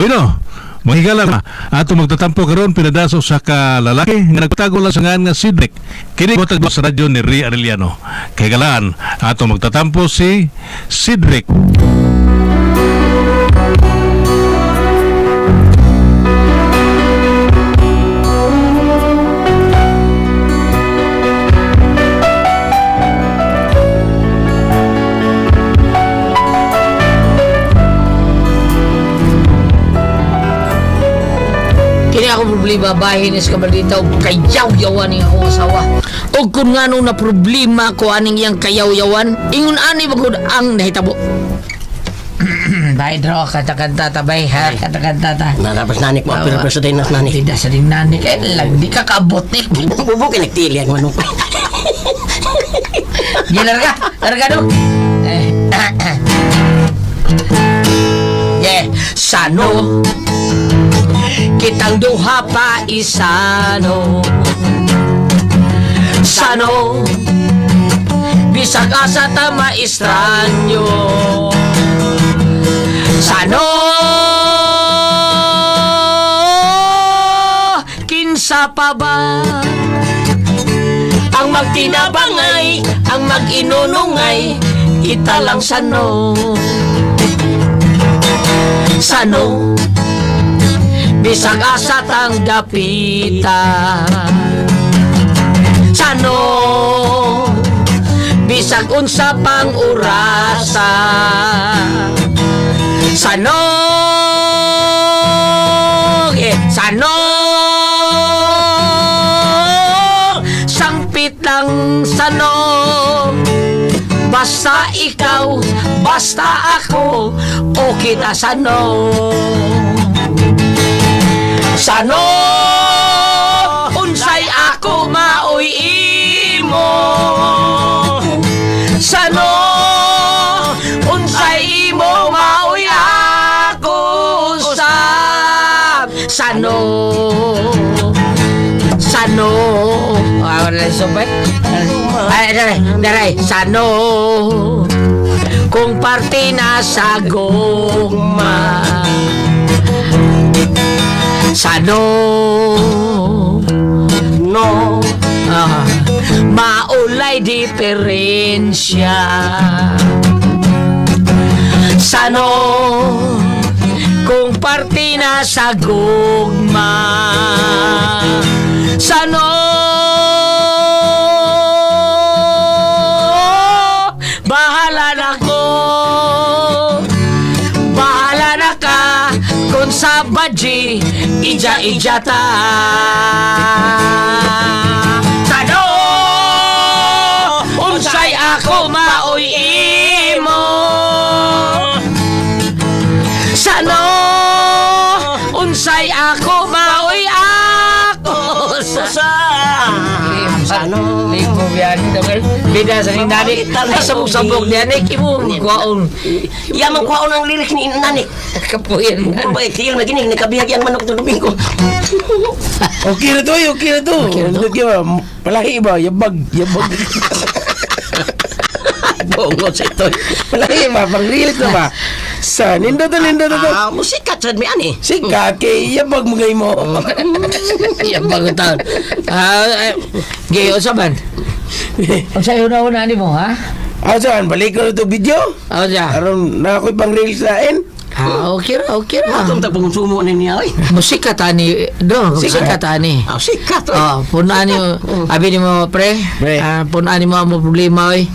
Bueno, mahigala na. Ato magtatampo karon pinadaso sa kalalaki nga nagpatago lang sa nga Sidrick. Kini mo tagbo sa radyo ni Ria Arellano. Kay galaan, ato magtatampo si Sidrick. Kini ako problema bahin is kabalitaw kayaw-yawan ng akong asawa. O kung nga nung na problema ko aning yang kayaw-yawan, ingon ani bagod ang nahitabo. Bahay draw kata-kanta tabay ha, kata-kanta ta. Narapas nanik mo, pero sa din nas nanik. Tidak sa din nanik, lang di ka kabot ni. Bubukin nagtili ang manok. Larga dong. Sano kitang duha pa isano sano bisag asa ta maestranyo sano kinsa pa ba ang magtinabangay ang mag-inunungay kita lang sano sano bisag asa tanggapita sano bisag unsa pang urasa sano sano sangpit lang sano basta ikaw basta ako o kita sano sano unsay ako maoy imo sano unsay imo maoy ako sano sano wala sobat daray sano kung parte na sa gugma sano no maulay diferensya sano kung parte na sa gugma sano bahala na ko bahala na ka kung sa badji ija ta sano unsay ako maoy imo sano unsay ako maoy ako Sano lipo biyan bida sa nindani sabog-sabog diyan kimo kuwaon yaman kuwaon ang lirik ni nanik. kapuyan Baik, siyang naginig, nakabihag yung manok tulubing ko. Okay na to. Okay ba? Palahi ba? Yabag. Bongo sa ito. Palahi ba? Pang-release na ba? Sa, nindo to. Musikat sa mi ani. Sika, kay yabag mo ngay mo. yan bago taon gayo saban o sa'yo na una ni mo ha Saan, balik ko na to video? o siya Aron na ako'y pang-release lain? okay ra Atong ta pangunsumo ni niya oy. musika tani musika tani Sikat oy. punaan niyo abi ni mo pre punaan mo mo problema oy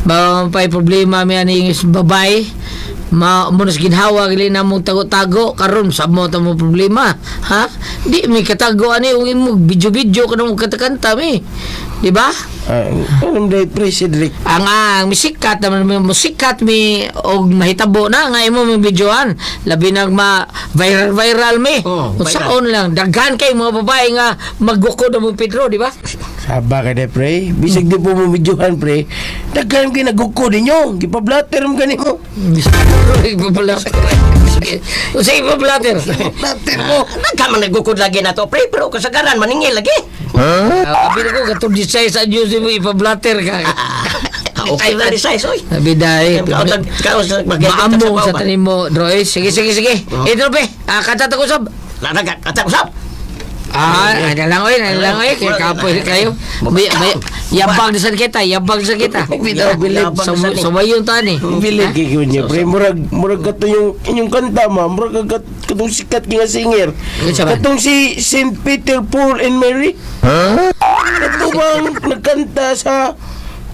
ba pay problema mi ani babay munas ginhawa gali na mong tago-tago karon sa mo ta mo problema ha di mi katago ani ug mo video kanang kanta-kanta mi di ba Anong day President? ang misikat naman musikat mi og mahitabo na nga imo mong videoan labi nag viral mi unsaon lang daghan kay mga babae nga magukod mo Pedro di ba Saba ka na pre. Bisig di po mo videohan pre. Daghan kayo nagukod ninyo. Gipablatter mo ganito. Ipablater. Usa ipablater. Blatter mo. Nagkaman nagukod lagi na to pre, pero kasagaran maningil lagi. Abi ko katong disay sa news mo ipablater ka. Okay na rin size, oy. Nabiday. Kau sa Maamong sa tanim mo, Droy. Sige. Ito, pe. Kanta ko sab. Lanagat, kata usap. Ano lang, oy. Kaya kapoy kayo. Yabang sa kita. Bitaw, bilib. Sumayon ta ni. Bilib kay niya, pre. Murag kato yung inyong kanta, ma. Murag katong sikat nga singer. Katong si St. Peter, Paul, and Mary. Ito bang nagkanta sa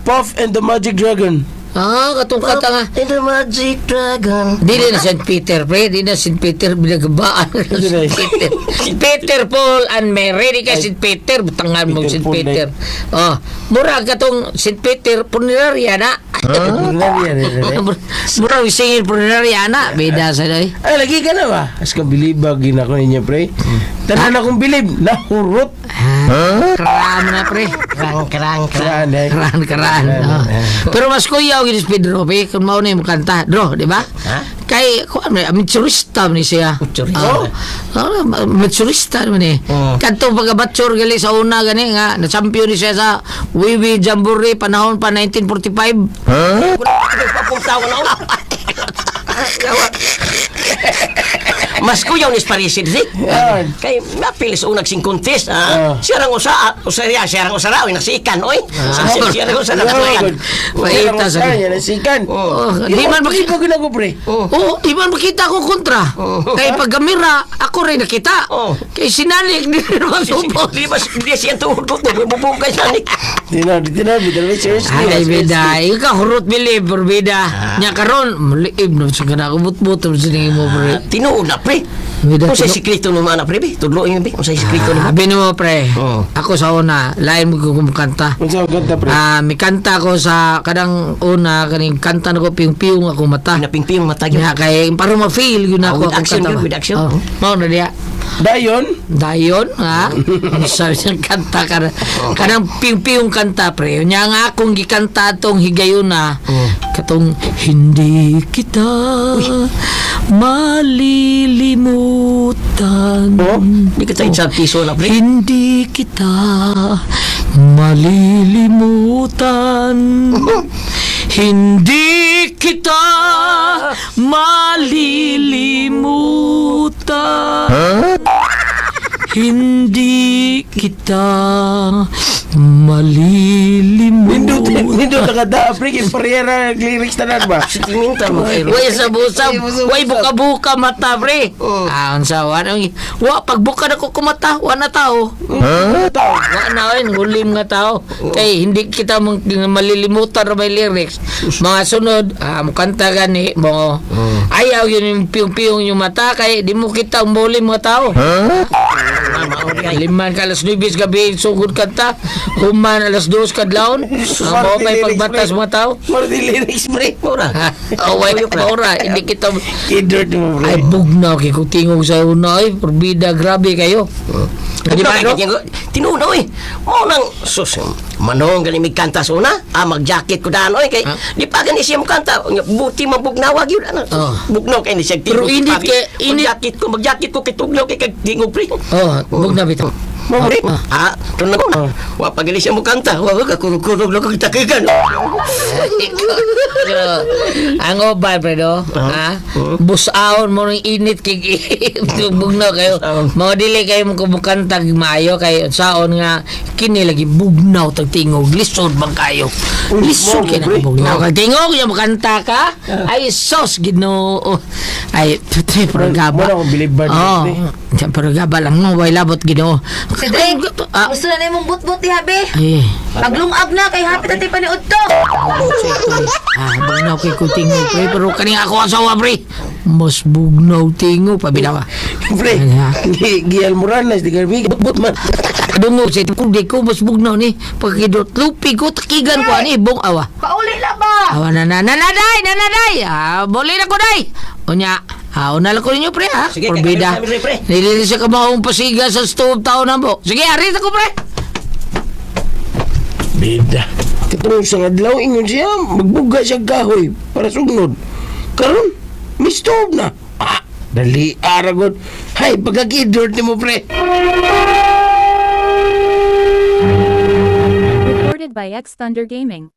Puff and the Magic Dragon? Katong kanta nga. In the Magic Dragon. Dili na St. Peter, pre. Di na St. Peter, binagabaan. St. Peter, Paul, and Mary. Di ka St. Peter. Butangan mo Peter, St. Paul, Peter. Murag katong St. Peter, punirarya na. Murag singin punirarya na. Beda sa day. Ay, lagi ka na ba? As ka bilibag, ginako ninyo, pre. Tanan akong bilib. Nahurot. Karaan na, pre. Kerang. Karaan. Pero mas kuyaw ginis Pedro, pe. Kung mao na yung kanta. Dro, di ba? Kay, kuan mo, mitsurista man ni siya. Mitsurista man eh. Kantong pagkabatsur gali sa una gani nga, na-champion ni siya sa Wiwi Jamboree panahon pa 1945. Papunta ko na ako. Mas kuyaw ni Sparisid, Zik. Kay napilis unag sing contest. Siya rang siya rang usaraw, nasikan, oy. Siya rang usaraw, nasikan. Paita sa kanya, nasikan. Di man makita ko na ko, pre. di man makita ko kontra. Kay pagkamera, ako rin nakita. Kay sinanik, di naman subo. Di ba siya tuhod ko, bubukay sanik. Tinabi, seriously. Ay, beda. Ikaw, hurot bilib, beda. Nya karon, maliib na sa kana ko but-but sa mo, pre. Tinuod na, pre. Beda. Kung sa'y sikrito naman na, pre, tudlo yung, kung sa'y sikrito naman. Sabi mo, pre. Ako sa una, lain mo ko kumukanta. Kung saan kanta, pre? May kanta ko sa kadang una, kaning kanta na ko piyong-piyong ako mata. Pinaping-ping mata yun. Nga kay para ma-feel yun ako. With action yun, with action. Mao na diya. Dayon, ha? Sabi siyang kanta ka kanang piyong-piyong kanta, pre. Nya nga akong gikanta tong higayon na katong hindi kita malilimutan. Hindi ka tayo sa piso na, pre. Hindi kita malilimutan. Hindi kita malilimutan. Hindi kita malilimutan. Nindot na kada, pre. Kaya parehara lyrics na ba? Sentimental mo, kayo. Way sa busab, way buka-buka mata, pre. Unsa wa pagbuka na ko kumata, wa na tao. Wa na ngulim nga tao. Kay hindi kita malilimutan ra may lyrics. Mga sunod, mukanta gani mo. Ayaw yun yung piyong-piyong yung mata kay di mo kita umulim mga tao. Liman ka alas 9 gabi sugod kanta, human alas 2 kadlawon. Amo may pagbatas mga tao. Marti lyrics, pre. Mura. Ora, hindi kita Kidort mo, pre. ay bugnaw kay kung tingog sa una ay porbida grabe kayo. Di ba, no? Tinunaw eh. Mo nang sus. Manong galing may kanta sa una. Mag-jacket ko daan oy kay di pa gani siya mo kanta. Buti mabugnawag yun ano. Bugnaw kay ni siya. Pero init mag-jacket ko kay tugnaw kay tingog pre. Bugnaw bitaw. Mamri. Tunog ko na. Wa pa gali siya mo kanta. Wa ka kurog lo kag takigan. Ang obay predo, busaon mo ng init kay bugnaw kayo. Mao dili kayo mo kumukanta maayo kay saon nga kini lagi bugnaw tag tingog lisod bang kayo. Lisod kay na bugnaw kag tingog ya makanta ka. Ay sos Ginoo. Ay puti programa. Mo na biliban. Pero gaba lang mo way labot Ginoo. Si Dre, gusto na mong but-but di habi. Paglungag na kay hapit natin pa ni Udto. Bugnaw kay ko tingog pre pero kaning ako asawa pre. Mas bugnaw tingog pabila. Pre, Gial Morales, di garbi. But man. Kadungog sa kung di ko mas bugnaw ni pagkidot lupi ko takigan ko ani bong awa. Pauli na ba? Awa nanaday. Boleh na ko day. Onya, unala ko ninyo pre ha. Sige, Porbida. kaya pre. Nililis siya ka maong pasiga sa stove tao na mo. Sige, arit ako pre. Bida. Katong sa adlaw ingon siya, magbuga siya kahoy para sugnod. Karon, may stove na. Dali aragon. Hay, pagkakidort ni mo, pre. Recorded by X Thunder Gaming.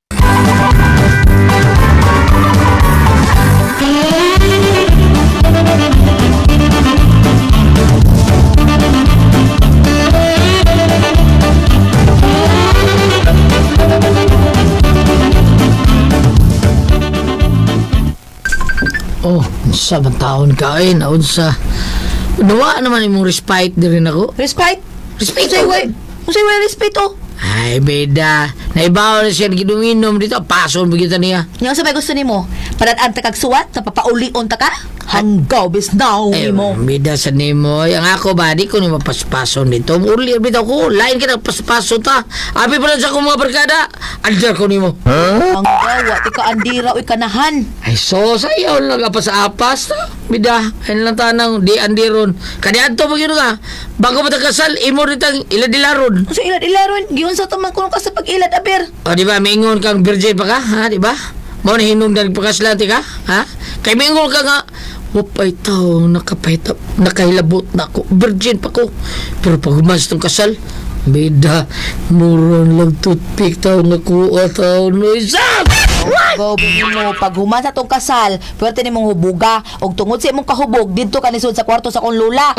Oh, sa bang taon ka ay naunsa. Nawa naman imong respite din ako. Respect? Respect Unsay ako. way? Unsay way respeto? Ay, beda. Naibaw na siya ginuminom dito. Pason begitu niya. Yang sabay gusto nimo, padaan ta kag suwat, sa papaulion ta ka? Hanggaw bis now Ay, nimo. beda sa nimo. Yang ako ba, di ko ni mapaspason dito. Uli, bitaw ko. Lain ka na paspason ta. Abi pa lang sa akong mga barkada. Andar ko nimo. Hanggaw, wa ti ka andira oy kanahan. Ay, so, sayaw lang apas-apas. Bida, ayun lang tanang, di andiron. Kaniadto mo yun ka. Bago pa kasal, imo ritang iladilaron. Unsa ilad-ilaron? Giyon sa taman kuno ka sa pag-ilad aber. O, di ba, mingon kang virgin pa ka, ha, di ba? Mo na hinungdan pagkaslati ka, ha? Kay mingon ka nga, wapay tao, nakahilabot na ako. Virgin pa ko. Pero pag umas itong kasal, bida, muron lang toothpick tao na kuha tao no isa. Go mo pag human sa tong kasal, pwerte nimong hubuga og tungod sa imong kahubog didto ka nisod sa kwarto sa akong lula.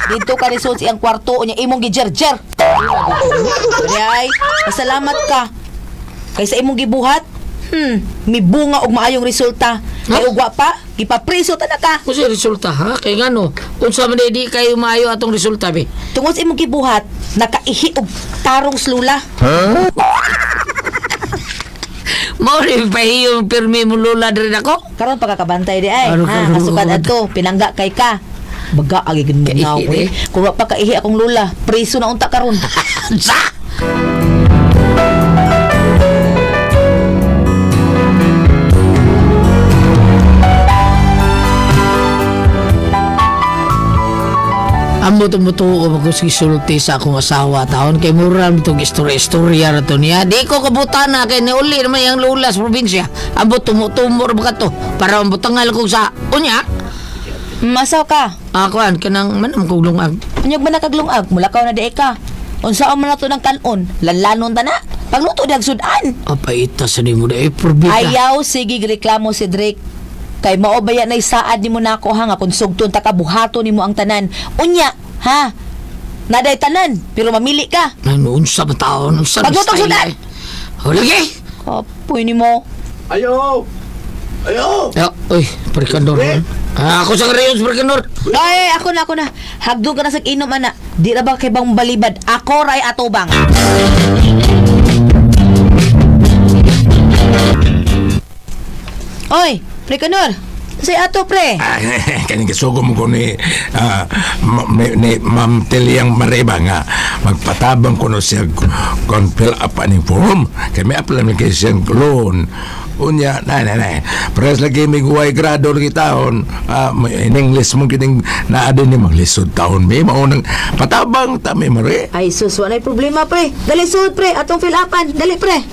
Didto ka nisod sa iyang kwarto unya imong gijerjer. Ay, pasalamat ka. Kaysa imong gibuhat, may bunga og maayong resulta. May ugwa pa, gipapriso ta na ka. Kung siya resulta, ha? Kaya nga no, kung sa man di kayo maayo atong resulta, be. Tungod sa imong gibuhat, nakaihi og tarong slula. Mao rin yung pirmi mo lula rin ako. Karon pagkakabantay di ay. Ano ka, Asukad Lord? adto, pinangga kay ka. Baga agi gid Kaihi, mo eh. Kung wa pa kaihi akong lula, priso na unta karon. Sa! Amo tumutuo magkusisulti sa akong asawa taon kay muram itong istorya na to niya. Di ko kabutan na kay nauli naman yung lula sa probinsya. Amo tumutumor ba ka to para mabutangal ko sa unya. Masaw ka. Ako an kanang manam kong lungag. Unyog man nakaglungag, mulakaw na di ka. Unsa man nato ng kanon, lanlanon ta na. Pagluto dag sudan. Apaita sa nimo da probita. Ayaw sige reklamo si Drake. Kay mao baya na isaad nimo nako ha nga kun sugton ta ka buhaton nimo ang tanan. Unya, ha? Naday tanan, pero mamili ka. Noon sa taon, sa Paglutong sudan. O lagi. Kapoy nimo. Ayo! Ayo! Uy, perkandor. Ako sa rayon sa perkandor. Ay, ako na. Hagdog ka na sa inom, ana. Di na ba kay bang balibad? Ako ray atobang. Oy, pre kanor. Say ato, pre. Kaning kasugo mo ko ni Ma'am Teliang Mareba nga magpatabang ko no siya kon fill up aning form kay may apply man kay siyang loan unya na pares lagi may guway grado lagi taon in English mo kining naa din ni maglisod taon may maunang patabang ta may mare. Ay, sus, walay problema, pre. Dali suot, pre. Atong fill upan. Dali, pre.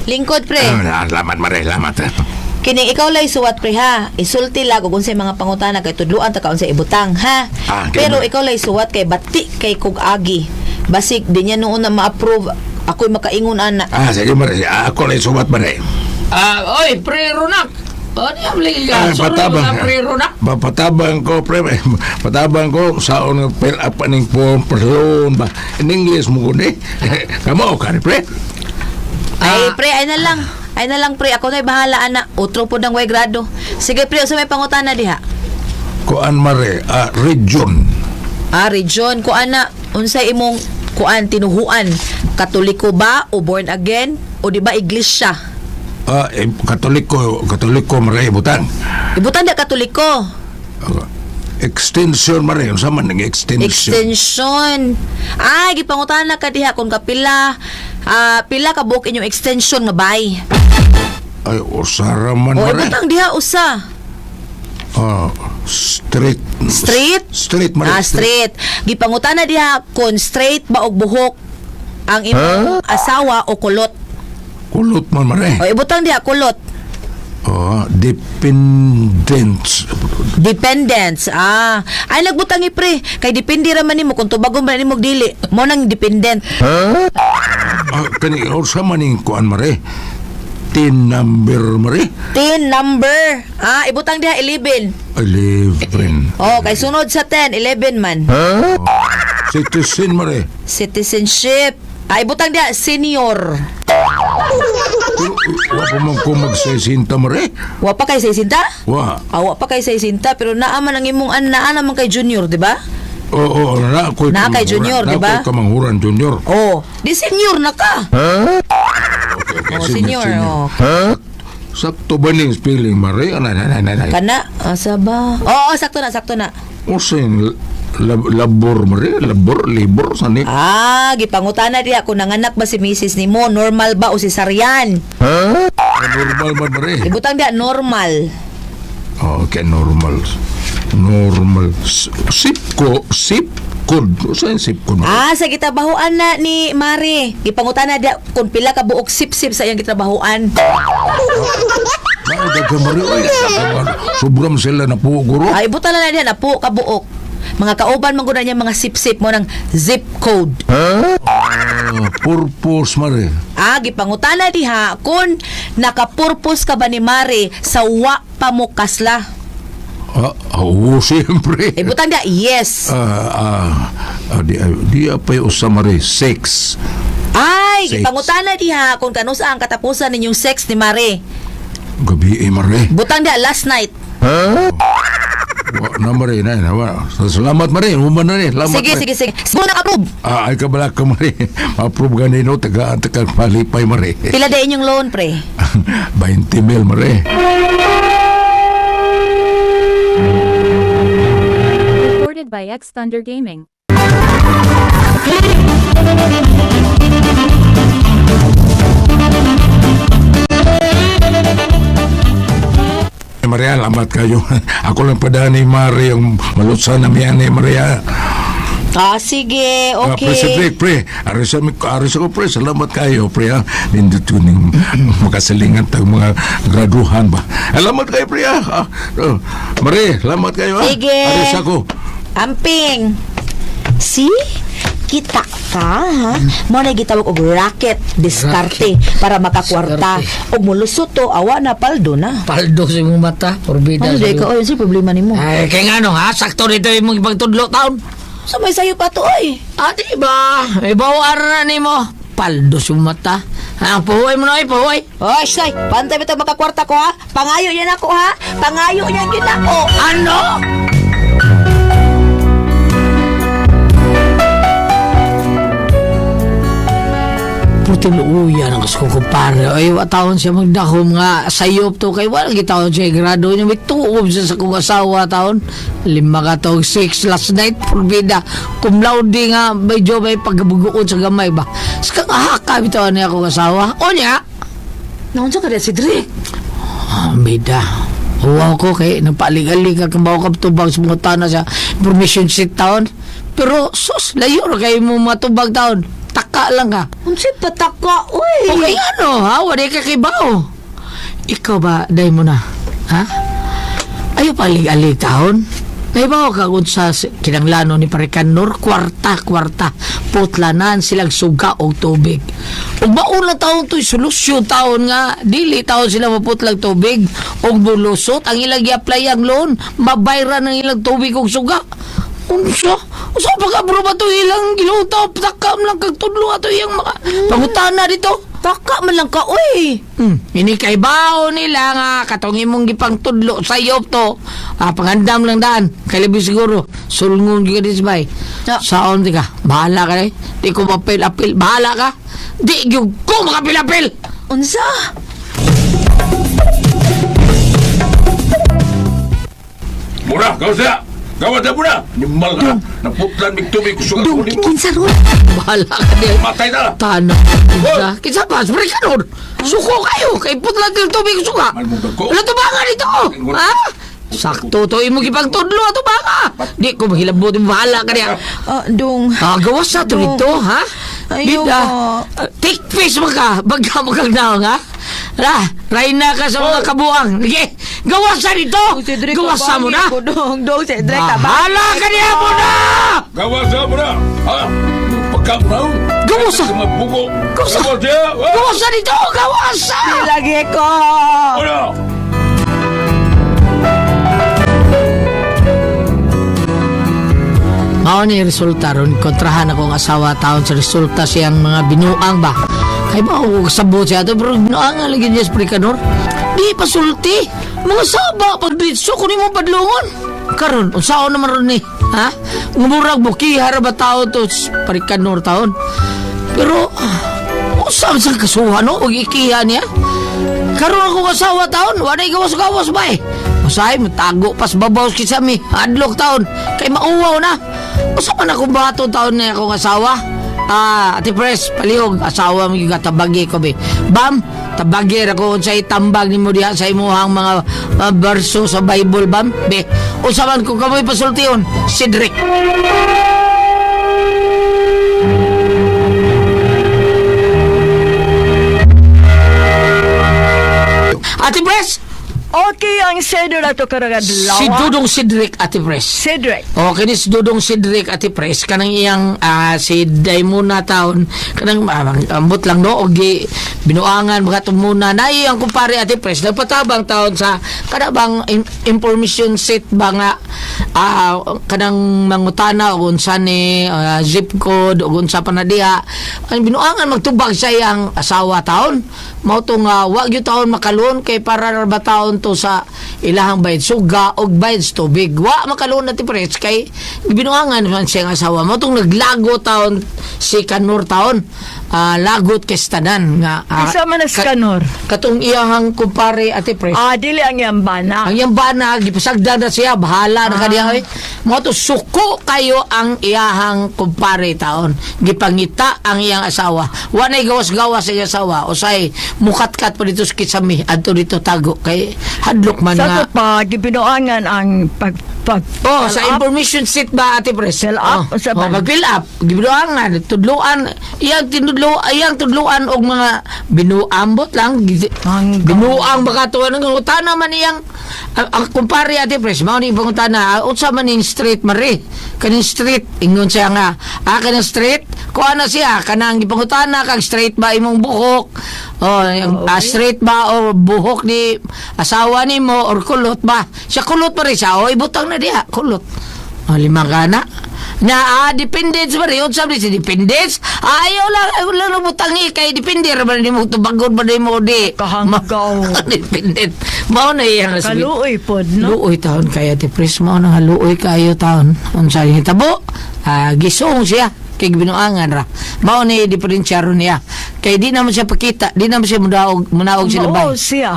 Lingkod, pre. Lamat mare lamat. Kining ikaw lay suwat, pre, ha. Isulti lag kung sa mga pangutana kay tudluan ta kaon sa ibutang, ha. Pero ganun. ikaw lay suwat kay bati kay kog agi. Basik di niya noon na ma-approve. Ako'y makaingon ana. Sige mare ako lay subat mare. Oy, pre Ronak. O, di am lagi ka. Patabang. Pre Ronak. Patabang ko pre patabang ko sa on fill up aning form person ba in English mo guni kamo ka pre. Ay, pre, ay na lang, pre. Ako na'y bahala, ana. Utro po ng way grado. Sige, pre, sa may pangutana diha. Kuan mare region. Region, kuan na. Unsay imong kuan tinuhuan? Katoliko ba o born again? O di ba iglesia? Katoliko mare butang. Ibutan da katoliko. Extension mare unsa man ning extension. Extension. Ay, gipangutana ka diha kung kapila pila ka buok inyong extension nga bay. Ay usara man O mare. ibutang diha usa. Street. Street? Street mare. Street. Gipangutana diha kung straight ba og buhok ang imong asawa o kulot. Kulot man mare. O ibutang diha kulot. Dependents. Dependents. Ay nagbutang ipre. Kay depende ra man nimo kung tubagon ba nimo og dili. Mo nang dependent. Kani, or sa maning kuan mare? Tin number mare? Tin number. Ibutang diha 11. 11. Oh, kay sunod sa 10, 11 man. Citizen mare? Citizenship. Ibutang diha senior. Pero, wa pa man ko magsesinta mare? Wa pa kay 60? Wa. Wa pa kay 60 pero naaman ang imong naa naman kay junior, di ba? Oo, na ako'y Na kay junior, di ba? Na ako'y kamanghuran junior. Oh, di senior na ka. Okay, Oh, senior. Oh. Sakto ba ning spelling mare? Anay. Kana, asa ba? Oo, sakto na. O sin labor mare? Labor sani? Gipangutana diha kung nanganak ba si Mrs. nimo, normal ba o cesarean? Normal man mare? Ibutang diha normal. Okay, normal. Sip code. Saan sip code? Sa gitabahuan na ni Mari. Gipangutana diha kung pila ka buok sip-sip sa iyang gitabahuan. Naagad ka mare? Ay, sobrang sila na po, guro. Ibutan na diha na po ka buok. Mga kauban man gud niya mga sip-sip mo ng zip code. Purpose mare? Gipangutana diha kung naka-purpose ka ba ni Mari sa wa pa mo kasla. Oo, siyempre. Ibutang diha yes. Di apay usa mare? Sex. Sex. Gipangutana diha kung kanusa ang katapusan ninyong sex ni Mari. Gabi mare? Butang diha last night. Wa na mare, wa. Salamat mare, human na ni. Salamat. Sige. Muna approve. Ay kabala ka mare. Approve ganino taga palipay mare. Pila din yung loan, pre? 20 mil mare. Recorded by X Thunder Gaming. Maria, lamat kayo. Ako lang pada ni Mari ang malutsan na miyan ni Maria. Sige, okay. Pre, pre. Aris ako, pre. Salamat kayo, pre. Nindot ko ning makasalingan tag mga graduhan ba. Salamat kayo, pre. Mari, salamat kayo. Sige. Aris ako. Amping. See? Kita ka, ha? Mo na gitawag og racket diskarte para makakwarta. Og mulusot to, awa na paldo na. Paldo sa imong mata, porbida. Ano day ka, oy, si problema nimo? Ay, kaya nga no, ha? Sakto dito yung mga ipagtudlo taon. Sa may sayo pa to, oy. Diba? Ibawar na ni mo. Paldo sa mata. Puhuay mo na, puhuay. Oy, say, pantay bitaw makakwarta ko, ha? Pangayo yan ako, ha? Pangayo yan yun ako. Ano? Putuluyan ang kas ko kumpare. Ay, watawon siya magdako mga sayop to. Kay wala gitawon siya grado niya. May tuob siya sa kong asawa taon. 5 ka to, 6 last night. Purbida. Cum laude nga, may job ay pagkabugoon sa gamay ba. Sa kakahaka, bitawan niya akong asawa. O niya? Naunsa ka si Dre? Bida. Huwaw ko kay napalig-alig ka kung bawa ka tubag sa mga taon na siya. Permission sheet taon. Pero sus, layo na kayo mo matubag taon. Taka lang ka. Unsi pataka, uy. Okay, ano ha? Wala ka kibaw. Ikaw ba, day mo na? Ha? Ayaw palig-alig taon? Naibaw ka kung sa kinanglano ni Parikanor, kwarta. Putlanan silang suga o tubig. Ug mauna taon to'y solusyon taon nga, dili taon sila maputlang tubig. Ug bulusot, ang ilang i-apply ang loan, mabayra ng ilang tubig o suga. Unsa pag-aproba to ilang gilutop, takam lang kag tudlo ato iyang mga pangutana dito. Taka man lang ka, uy. Ini kay bao nila nga katong imong gipang tudlo sa yop to. Pangandam lang daan. Kay labi siguro sulngon gyud disbay. Saon di ka? Bahala ka di ko mapil-apil. Bahala ka. Di gyud ko makapil-apil. Unsa? Mura, kau siya. Gawad na muna. Nimal ka. Naputlan mig tubig ko sugat ko nimo. Kinsa ron? Bahala ka di. Matay na. Tanah. Kinsa pa? Siyempre ka nun. Suko kayo. Kay putlang ng tubig suka. Malmugag ko. Wala to banga dito. Ha? Sakto to. Imo gipang tudlo ato banga. Di ko mahilabot. Bahala ka niya. Dong. Gawas na to dito. Ha? Ayaw Bida. ka. Take face mo ka. Bagka mo kang naong ha? Raina ka sa mga kabuang. Sige. Gawas na dito. Gawas mo na. Dong, si Dre ka ba? Bahala ka niya mo na. Gawas na muna. Ha? Pagka mo na. Kumusta? Magbugo. Kumusta? Ano siya? Kumusta dito? Kawasa! Lagi ko! Ano? Mao ni resulta ron kontrahan akong asawa taon sa resulta siyang mga binuang ba. Kay ba ako sabot siya to pero binuang nga lagi niya sa Prikanor. Di pasulti. Mga saba pag ditso ko nimo padlungon. Karon unsaon naman ron ni? Ha? Ngumurag buki hara ba taon to sa Prikanor taon. Pero usab sa kasuhan no og ikiha niya. Karon ako asawa taon, wala gawas-gawas ba eh. Usahay, matago pas babaw kita mi. Adlok taon, kay mauwaw na. Usa man akong bato taon na akong asawa. Ate Pres, palihog, asawa mo yung tabagi ko be. Bam, tabagi ako sa itambag ni mo diha sa imuhang mga verso sa Bible, bam. Be, usa man ko kamoy pasultiyon, Cedric. Ate Pres, Okay, ang sedo na to karagadlaw. si Dudong Cedric, Ate Pres. Cedric. O, kinis Dudong Cedric, Ate Pres, kanang iyang si Daimuna taon, kanang ambot lang no, o binuangan, mga tumuna, na iyang kumpare, Ate Pres, nagpatabang taon sa kanabang information set ba nga, kanang mangutana, o unsa ni zip code, o unsa pa na diha, ang binuangan, magtubag sa iyang asawa taon, mautong wag yung taon makalun, kay para ba taon to sa ilahang bayad suga og bayad sa tubig wa makalun natin pres kay binuangan man siyang asawa mo tong naglago taon si Kanor taon lagot kay stanan nga Isa man na Kanor. katong iyahang kumpare Ate Pres Dili ang yambana. ang iyang bana gipasagdan na siya bahala na kaniya mo to suko kayo ang iyahang kumpare taon gipangita ang iyang asawa wa nay gawas-gawas sa iyang asawa usay mukatkat pa dito sa kisami adto dito tago kay hadlok man Sa nga to pa, gibinuangan ang pag sa information sheet ba Ate Pres? Fill up? Sa ba? Mag-fill up. Gibinuangan, tudluan, iyang tudluan og mga binuambot lang. Binuang baka tuwan ng utana man iyang ang kumpare Ate Pres, mao ni pangutana, unsa man ning street mari? Kaning street ingon siya nga, kanang street, kuha na siya kanang gipangutana kag straight ba imong buhok? Straight ba o buhok ni asawa nimo or kulot ba? Siya kulot pa rin siya, ibutang na diha, kulot. Lima ka na. Dependence ba rin? Sabi si dependence? Ayaw lang butang kay depende ba rin mo tubagod ba rin mo di? Kahanggaw. Dependent. Mao na iyang Kaluoy pod, no? Luoy taon kaya Ate Pres, mao na haluoy kayo taon. Unsa ni tabo? Gisong siya kay binuangan ra. Mao ni diferensyaro niya. Kay di naman siya pakita, di naman siya munaog sila bay. Oo siya.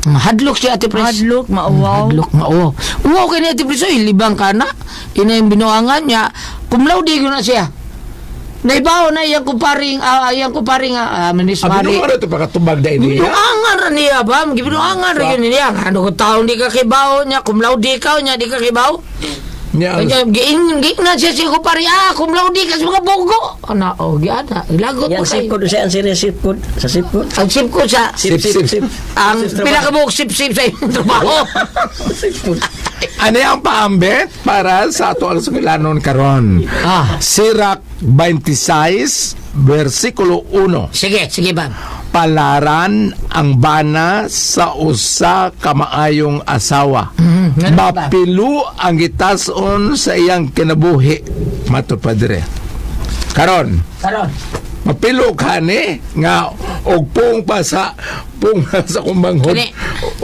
Hadlok siya Ate Pres. Hadlok, mauwaw. Hadlok, mauwaw. Uwaw kay ni Ate Pres, libang ka na. Ina yung binuangan niya. Kumlawdi ko na siya. Naibaw na iyang kumparing, minismari. Ano ito pagkatubag na ini? Binuangan ra niya ba? Binuangan ra yun niya. Ano kung taong di ka kibaw niya, kumlawdi ka niya, di ka kibaw. Giing na siya siya kumpari, kumlawdi ka sa mga bogo. Giana, ilagot Yan mo sip kayo. code siya ang serious sip code. Sa sip code. Ang sip ko sa Sip. ang pila ka buhok sip-sip sa iyong trabaho. Ano ang paambit para sa ato ang sugilanon karon? Sirach 26 versikulo 1. Sige ba? Palaran ang bana sa usa ka maayong asawa. Mapilo ang gitason sa iyang kinabuhi. Matupadre. Karon, mapilo ka ni nga ugpong pa sa kumanghod.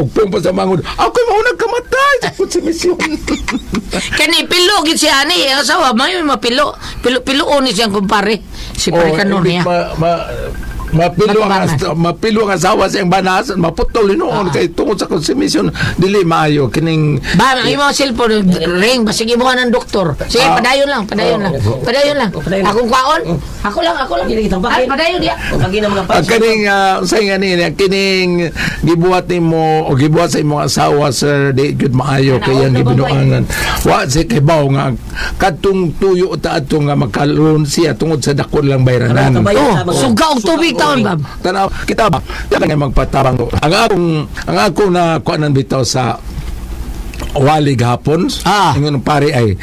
Ugpong pa sa manghod. Ako'y maunang kamatay sa konsumisyon. Kani pilo gid si ani ang asawa may mapilo. Pilo ni siyang kumpare. Si pare Kanor niya. Mapilo ang asawa sa iyang banas, maputol noon kay tungod sa konsumisyon dili maayo kining Ba, ang imong cellphone ring, basig imo ng doktor. Sige, padayon lang. Akong kwaon. Ako lang. Hindi kita Ay, padayon dia. Pagi na mga kining say nga ni kining gibuhat nimo o gibuhat sa imong asawa sa di gyud maayo kay ang gibinuangan. Wa si kibaw nga kadtong tuyo ta adto nga makalun siya tungod sa dakon lang bayranan. Suga og tubig taon ba? Tanaw kita ba yan nga magpatabang ang akong na kuanan bitaw sa wali gahapon ingon pare ay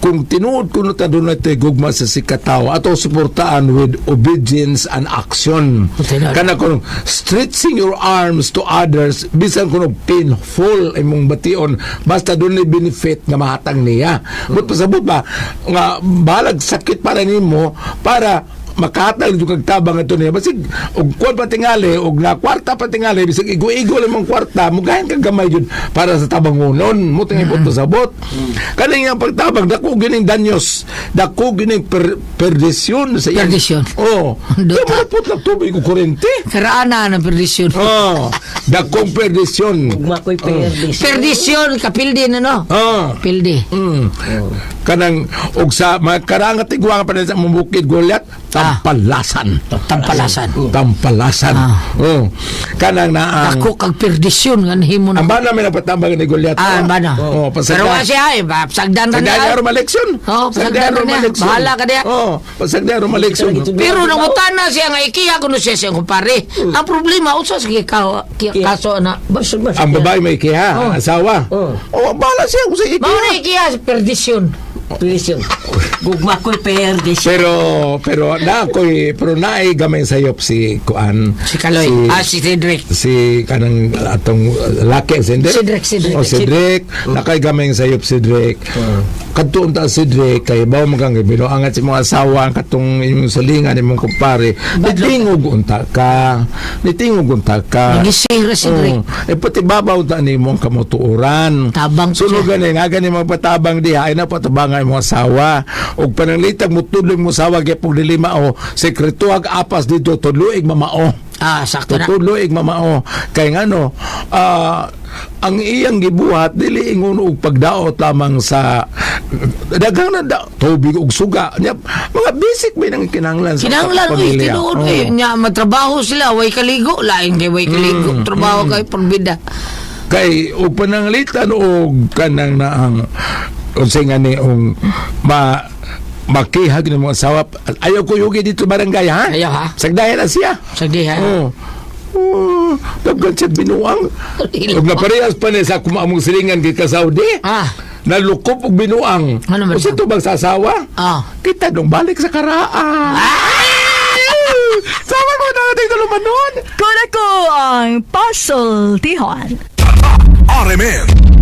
kung tinuod ko na doon natin gugma sa sikataw ato suportaan with obedience and action. Kana kung stretching your arms to others bisan kung painful imong bation basta doon ni benefit nga mahatang niya. But pasabot ba nga balag sakit para nimo para makatag yung kagtabang ito niya basig og kuwan pa tingali og na kwarta pa tingali bisig igo-igo lamang kwarta mugahan kag gamay yun para sa tabangonon mo tingay po sabot kaning nga pagtabang dako gining danyos dako gining perdisyon sa iyang Perdisyon. kaya po na tubig o kurente Karaana ng perdisyon. dakong perdisyon Ugma ko'y perdis. Perdisyon, kapildi na no? Pildi. kanang og sa mga karangat igwa pa rin sa mambukid Goliath tampalasan kanang na ang Ako kag perdisyon nga himo na. ang bana may nagpatambang ni Goliath Ang bana. Pero Pero wa siya ay sagdan ra Pasagdaan niya. niya maleksyon. Pasagdan ra niya. Bahala ka diya. Pasagdaan niya maleksyon. Pero nangutan na siya nga ikiya kuno siya siyang kumpare. Ang problema usa sa kaso na Ang babae may ikiha, ang asawa. Bahala siya kung sa mao na ikiha. ikiya perdisyon. Perdisyon. Ugma ko'y perdis. Pero naay gamay sayop si Kuan. Si Kaloy. Si Cedric. Si kanang atong laki Cedric. Cedric. Nakay gamay sayop Cedric. Kadto unta Cedric kay bawo magang binuangat si mga asawa katong imong salingan imong kumpare. Nitingog unta ka. Nagising ra Cedric. Pati babaw ta ni mong kamotuoran. Tabang siya. Sunugan nga gani magpatabang diha ay napatabang ang mga asawa ug pananglitag mo tudlong mo sawa gyapon dilima o sekretuag apas dito tudloig mamao. Sakto na. Tudloig mamao kay ngano ang iyang gibuhat dili ingon og pagdaot lamang sa daghang na tubig ug suga nya mga basic may nang kinahanglan sa Kinanglan pamilya. tinuod nya magtrabaho sila way kaligo lain kay way kaligo trabaho kay porbida. Kay og pananglitan og kanang naang unsay nga ni makihag ng mga asawa ayaw ko yugi dito barangay ha Ayaw, ha? sagdayan na siya Sagdi ha. Dabgan siya binuang og naparehas pa niya sa kumamong silingan kay ka Saudi nalukop og binuang Ano man o sito bang sasawa kita dong balik sa karaan sama ko na natin tulumanon Kung ako ang puzzle, Tihon. RMN